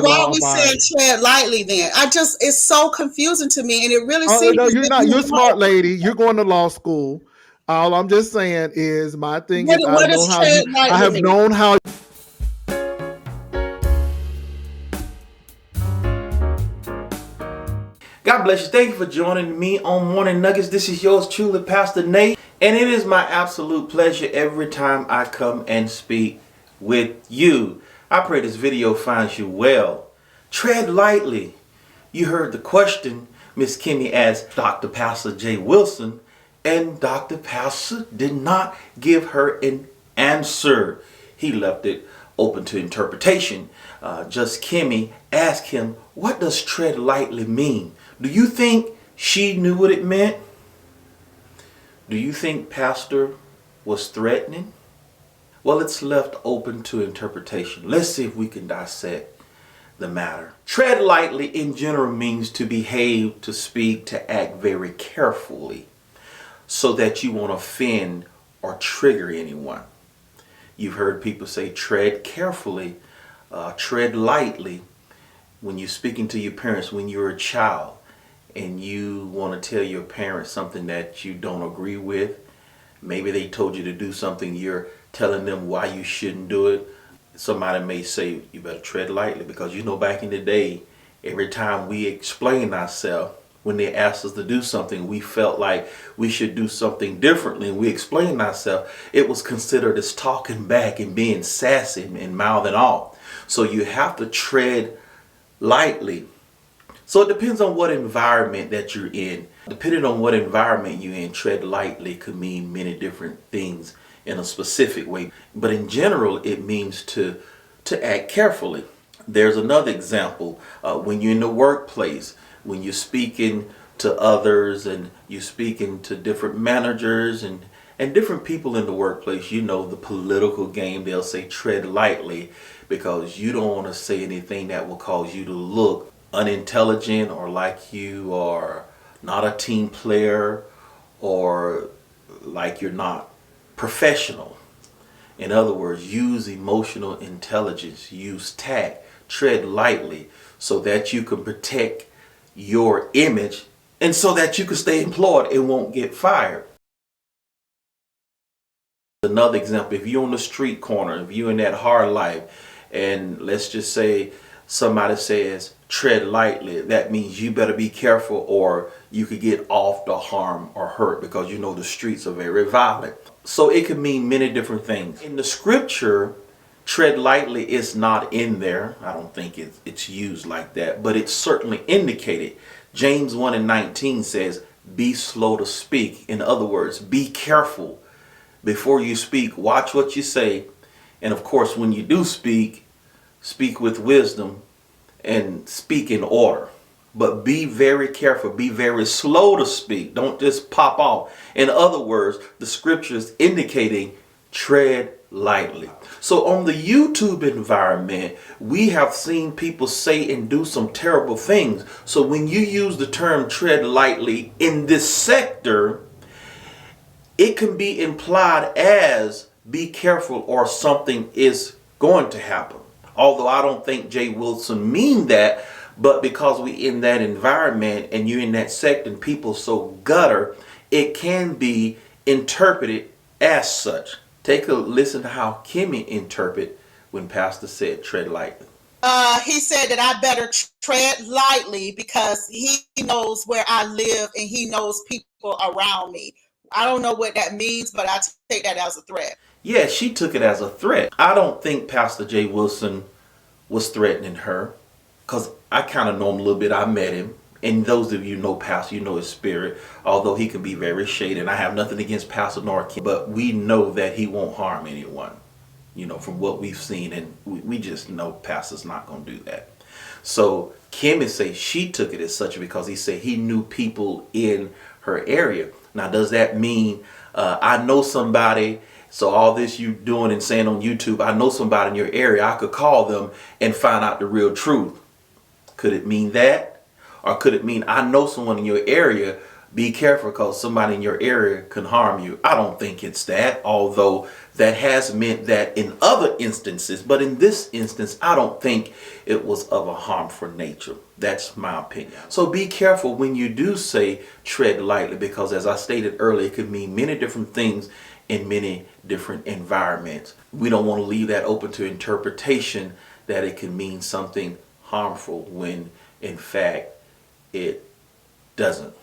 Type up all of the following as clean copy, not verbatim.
Why law we by saying tread lightly then? It's so confusing to me, and it really oh seems no, as you're if not. you You're a smart know. lady. You're going to law school. All I'm just saying is my thing is I What know does how you tread I lightly have mean? known how God bless you. Thank you for joining me on Morning Nuggets. This is yours truly, Pastor Nate. And it is my absolute pleasure every time I come and speak with you. I pray this video finds you well. Tread lightly. You heard the question Miss Kimmie asked Dr. Pastor Jay Wilson, and Dr. Pastor did not give her an answer. He left it open to interpretation. Just Kimmie asked him, what does tread lightly mean? Do you think she knew what it meant? Do you think Pastor was threatening? Well, it's left open to interpretation. Let's see if we can dissect the matter. Tread lightly in general means to behave, to speak, to act very carefully so that you won't offend or trigger anyone. You've heard people say tread carefully, tread lightly when you're speaking to your parents when you're a child and you want to tell your parents something that you don't agree with. Maybe they told you to do something, you're telling them why you shouldn't do it. Somebody may say you better tread lightly because you know back in the day, every time we explain ourselves, when they asked us to do something, we felt like we should do something differently and we explained ourselves. It was considered as talking back and being sassy and mouthing off. So you have to tread lightly. So it depends on what environment that you're in. Depending on what environment you're in, tread lightly could mean many different things in a specific way. But in general, it means to act carefully. There's another example when you're in the workplace, when you're speaking to others and you're speaking to different managers and different people in the workplace. You know the political game, they'll say tread lightly because you don't want to say anything that will cause you to look unintelligent or like you are not a team player or like you're not professional. In other words, use emotional intelligence, use tact, tread lightly so that you can protect your image and so that you can stay employed and won't get fired. Another example, if you're on the street corner, if you're in that hard life, and let's just say somebody says tread lightly, that means you better be careful or you could get off to harm or hurt because you know the streets are very violent. So it could mean many different things. In the scripture, tread lightly is not in there. I don't think it's used like that, but it's certainly indicated. James 1:19 says, be slow to speak. In other words, be careful before you speak. Watch what you say. And of course, when you do speak, speak with wisdom and speak in order. But be very careful. Be very slow to speak. Don't just pop off. In other words, the scripture is indicating tread lightly. So on the YouTube environment, we have seen people say and do some terrible things. So when you use the term tread lightly in this sector, it can be implied as be careful or something is going to happen. Although I don't think Jay Wilson mean that, but because we in that environment and you're in that sect and people so gutter, it can be interpreted as such. Take a listen to how Kimmie interpret when Pastor said tread lightly. He said that I better tread lightly because he knows where I live and he knows people around me. I don't know what that means, but I take that as a threat. Yeah, she took it as a threat. I don't think Pastor Jay Wilson was threatening her because I kind of know him a little bit. I met him. And those of you know Pastor, you know his spirit, although he can be very shady. And I have nothing against Pastor nor Kim, but we know that he won't harm anyone, you know, from what we've seen. And we just know Pastor's not going to do that. So Kimmie say she took it as such because he said he knew people in her area. Now, does that mean I know somebody? So all this you doing and saying on YouTube, I know somebody in your area, I could call them and find out the real truth. Could it mean that? Or could it mean I know someone in your area, Be careful because somebody in your area can harm you. I don't think it's that, although that has meant that in other instances. But in this instance, I don't think it was of a harmful nature. That's my opinion. So be careful when you do say tread lightly, because as I stated earlier, it could mean many different things in many different environments. We don't want to leave that open to interpretation that it can mean something harmful when in fact it doesn't.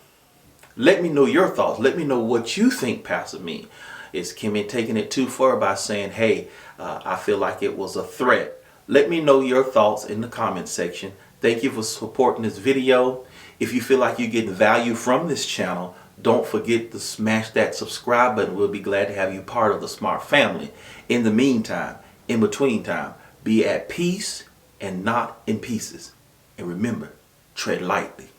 Let me know your thoughts. Let me know what you think Pastor mean. Is Kimmie taking it too far by saying, hey, I feel like it was a threat? Let me know your thoughts in the comment section. Thank you for supporting this video. If you feel like you're getting value from this channel, don't forget to smash that subscribe button. We'll be glad to have you part of the Smart family. In the meantime, in between time, be at peace and not in pieces. And remember, tread lightly.